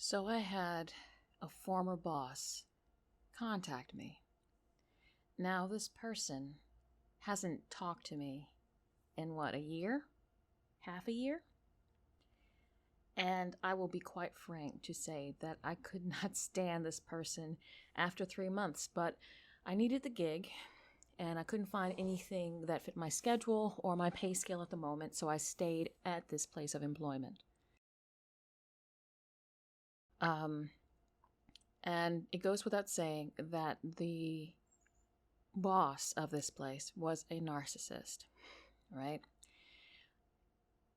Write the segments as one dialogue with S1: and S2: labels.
S1: So I had a former boss contact me. Now, this person hasn't talked to me in a year? Half a year? And I will be quite frank to say that I could not stand this person after 3 months, but I needed the gig and I couldn't find anything that fit my schedule or my pay scale at the moment, so I stayed at this place of employment. And it goes without saying that the boss of this place was a narcissist, right?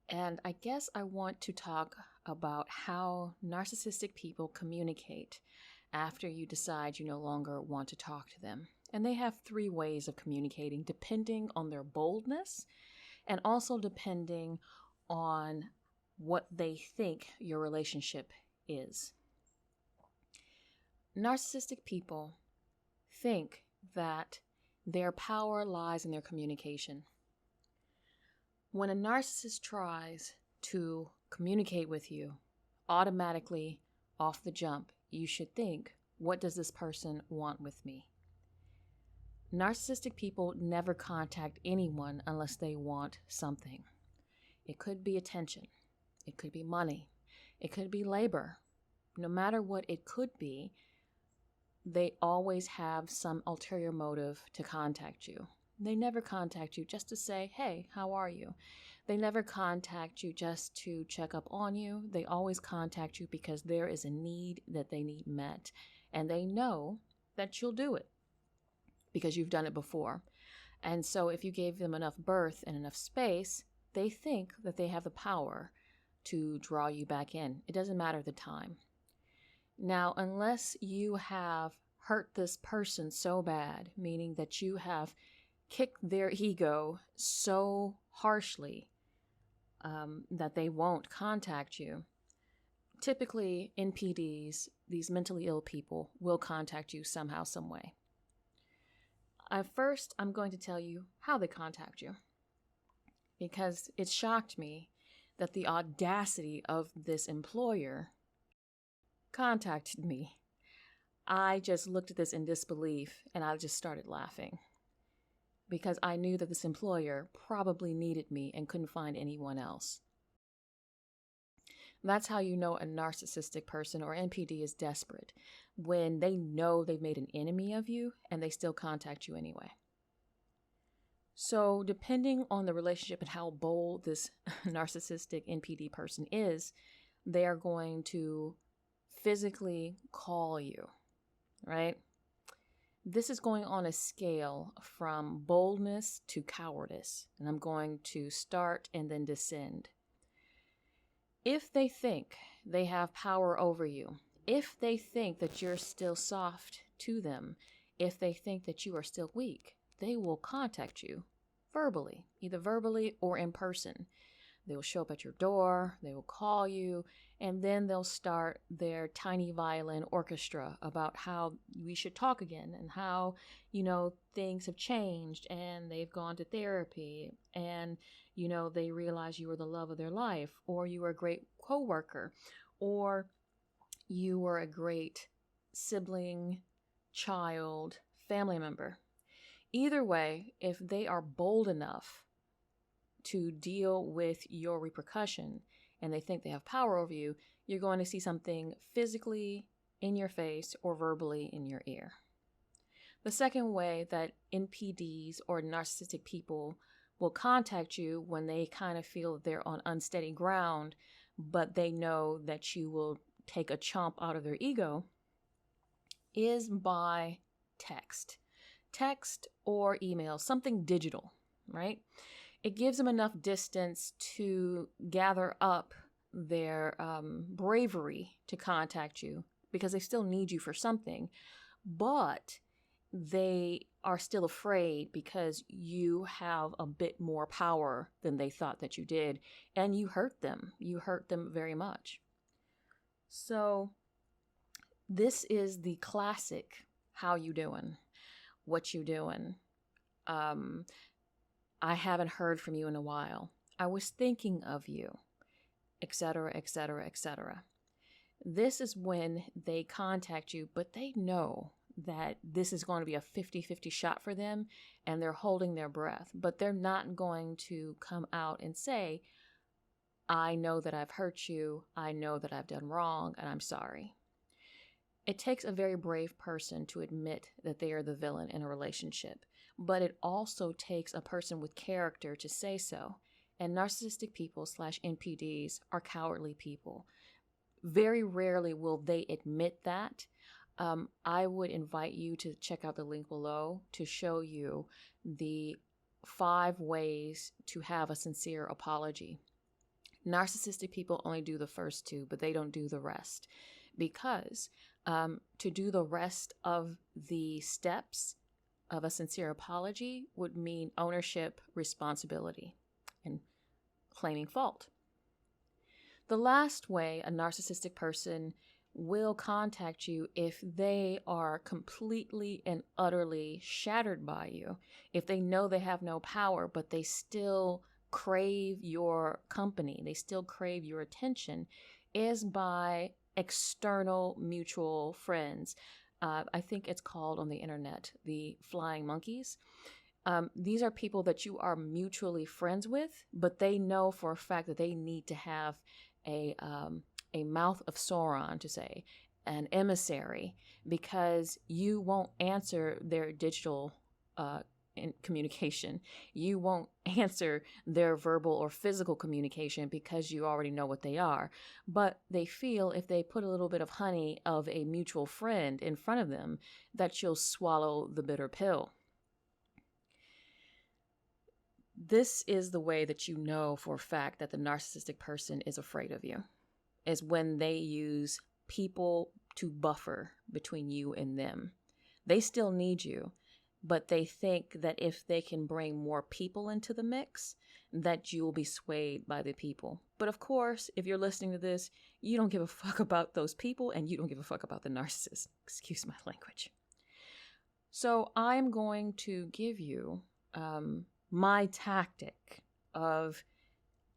S1: And I guess I want to talk about how narcissistic people communicate after you decide you no longer want to talk to them. And they have 3 ways of communicating depending on their boldness and also depending on what they think your relationship is. Narcissistic people think that their power lies in their communication. When a narcissist tries to communicate with you, automatically, off the jump, you should think, what does this person want with me? Narcissistic people never contact anyone unless they want something. It could be attention. It could be money. It could be labor. No matter what it could be, they always have some ulterior motive to contact you. They never contact you just to say, hey, how are you? They never contact you just to check up on you. They always contact you because there is a need that they need met. And they know that you'll do it because you've done it before. And so if you gave them enough berth and enough space, they think that they have the power to draw you back in. It doesn't matter the time. Now, unless you have hurt this person so bad, meaning that you have kicked their ego so harshly that they won't contact you, typically NPDs, these mentally ill people, will contact you somehow, some way. First, I'm going to tell you how they contact you, because it shocked me that the audacity of this employer contacted me. I just looked at this in disbelief and I just started laughing because I knew that this employer probably needed me and couldn't find anyone else. That's how you know a narcissistic person or NPD is desperate, when they know they've made an enemy of you and they still contact you anyway. So depending on the relationship and how bold this narcissistic NPD person is, they are going to physically call you, right? This is going on a scale from boldness to cowardice, and I'm going to start and then descend. If they think they have power over you, if they think that you're still soft to them, if they think that you are still weak, they will contact you verbally, either verbally or in person. They will show up at your door, they will call you, and then they'll start their tiny violin orchestra about how we should talk again and how, things have changed and they've gone to therapy and, they realize you were the love of their life, or you were a great coworker, or you were a great sibling, child, family member. Either way, if they are bold enough to deal with your repercussion and they think they have power over you, you're going to see something physically in your face or verbally in your ear. The second way that NPDs or narcissistic people will contact you when they kind of feel they're on unsteady ground, but they know that you will take a chomp out of their ego, is by text. Text or email, something digital, right? It gives them enough distance to gather up their bravery to contact you because they still need you for something, but they are still afraid because you have a bit more power than they thought that you did, and you hurt them. You hurt them very much. So this is the classic, how you doing? What you doing? I haven't heard from you in a while. I was thinking of you, etc., etc., etc. This is when they contact you, but they know that this is going to be a 50-50 shot for them, and they're holding their breath. But they're not going to come out and say, I know that I've hurt you, I know that I've done wrong, and I'm sorry. It takes a very brave person to admit that they are the villain in a relationship, but it also takes a person with character to say so. And narcissistic people / NPDs are cowardly people. Very rarely will they admit that. I would invite you to check out the link below to show you the 5 ways to have a sincere apology. Narcissistic people only do the first 2, but they don't do the rest, because to do the rest of the steps of a sincere apology would mean ownership, responsibility, and claiming fault. The last way a narcissistic person will contact you if they are completely and utterly shattered by you, if they know they have no power, but they still crave your company, they still crave your attention, is by external mutual friends. I think it's called on the internet the flying monkeys. These are people that you are mutually friends with, but they know for a fact that they need to have a mouth of Sauron, to say, an emissary, because you won't answer their digital in communication. You won't answer their verbal or physical communication because you already know what they are. But they feel if they put a little bit of honey of a mutual friend in front of them, that you'll swallow the bitter pill. This is the way that you know for a fact that the narcissistic person is afraid of you, is when they use people to buffer between you and them. They still need you, but they think that if they can bring more people into the mix, that you will be swayed by the people. But of course, if you're listening to this, you don't give a fuck about those people, and you don't give a fuck about the narcissist. Excuse my language. So I'm going to give you my tactic of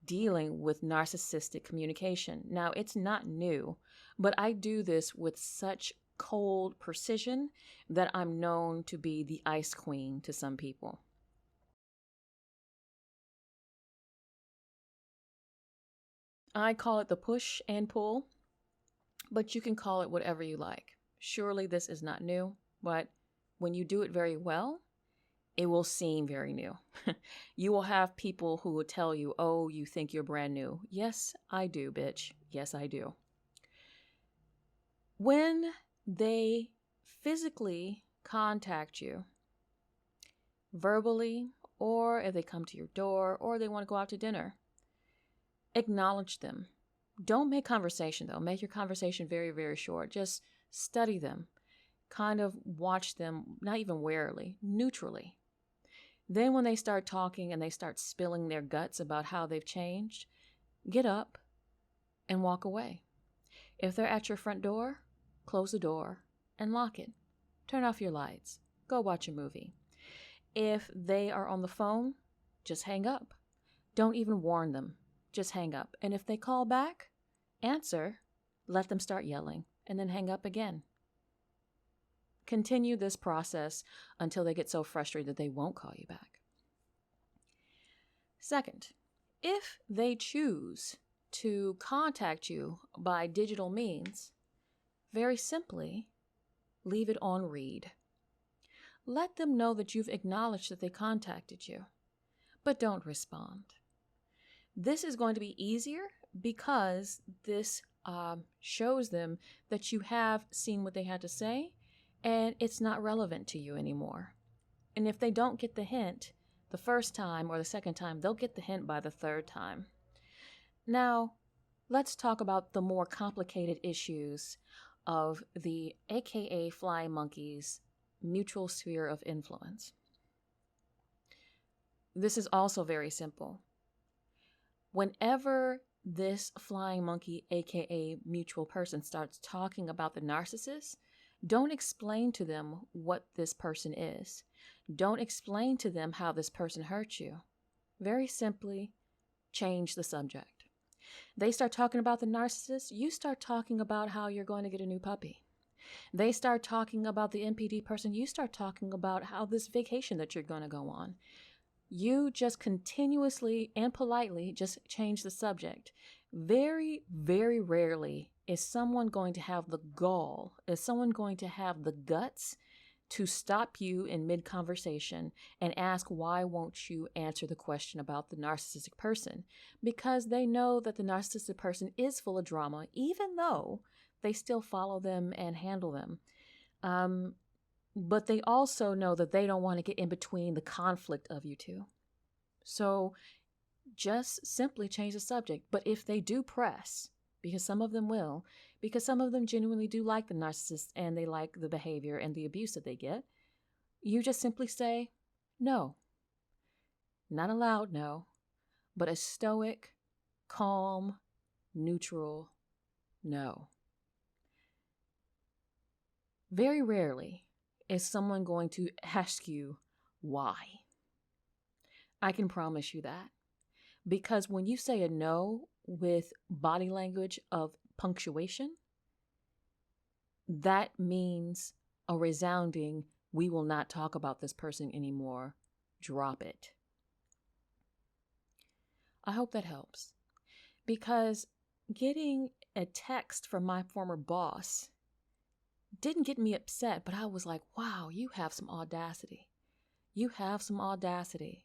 S1: dealing with narcissistic communication. Now, it's not new, but I do this with such cold precision that I'm known to be the ice queen to some people. I call it the push and pull, but you can call it whatever you like. Surely this is not new, but when you do it very well, it will seem very new. You will have people who will tell you, oh, you think you're brand new. Yes, I do, bitch. Yes, I do. When they physically contact you, verbally, or if they come to your door, or they want to go out to dinner, acknowledge them. Don't make conversation, though. Make your conversation very, very short. Just study them. Kind of watch them, not even warily, neutrally. Then when they start talking and they start spilling their guts about how they've changed, get up and walk away. If they're at your front door, close the door and lock it. Turn off your lights. Go watch a movie. If they are on the phone, just hang up. Don't even warn them. Just hang up. And if they call back, answer, let them start yelling, and then hang up again. Continue this process until they get so frustrated that they won't call you back. Second, if they choose to contact you by digital means, very simply, leave it on read. Let them know that you've acknowledged that they contacted you, but don't respond. This is going to be easier because this shows them that you have seen what they had to say, and it's not relevant to you anymore. And if they don't get the hint the first time or the second time, they'll get the hint by the third time. Now, let's talk about the more complicated issues of the AKA flying monkeys' mutual sphere of influence. This is also very simple. Whenever this flying monkey, AKA mutual person, starts talking about the narcissist, don't explain to them what this person is. Don't explain to them how this person hurt you. Very simply, change the subject. They start talking about the narcissist, you start talking about how you're going to get a new puppy. They start talking about the NPD person, you start talking about how this vacation that you're going to go on. You just continuously and politely just change the subject. Very, very rarely is someone going to have the gall, is someone going to have the guts to stop you in mid-conversation and ask, why won't you answer the question about the narcissistic person? Because they know that the narcissistic person is full of drama, even though they still follow them and handle them. But they also know that they don't want to get in between the conflict of you two. So just simply change the subject. But if they do press, because some of them will, because some of them genuinely do like the narcissist and they like the behavior and the abuse that they get, you just simply say, no. Not a loud no, but a stoic, calm, neutral no. Very rarely is someone going to ask you why. I can promise you that. Because when you say a no with body language of punctuation, that means a resounding, we will not talk about this person anymore. Drop it. I hope that helps. Because getting a text from my former boss didn't get me upset, but I was like, wow, you have some audacity. You have some audacity.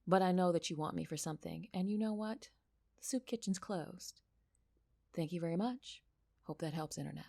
S1: But I know that you want me for something. And you know what? The soup kitchen's closed. Thank you very much. Hope that helps, Internet.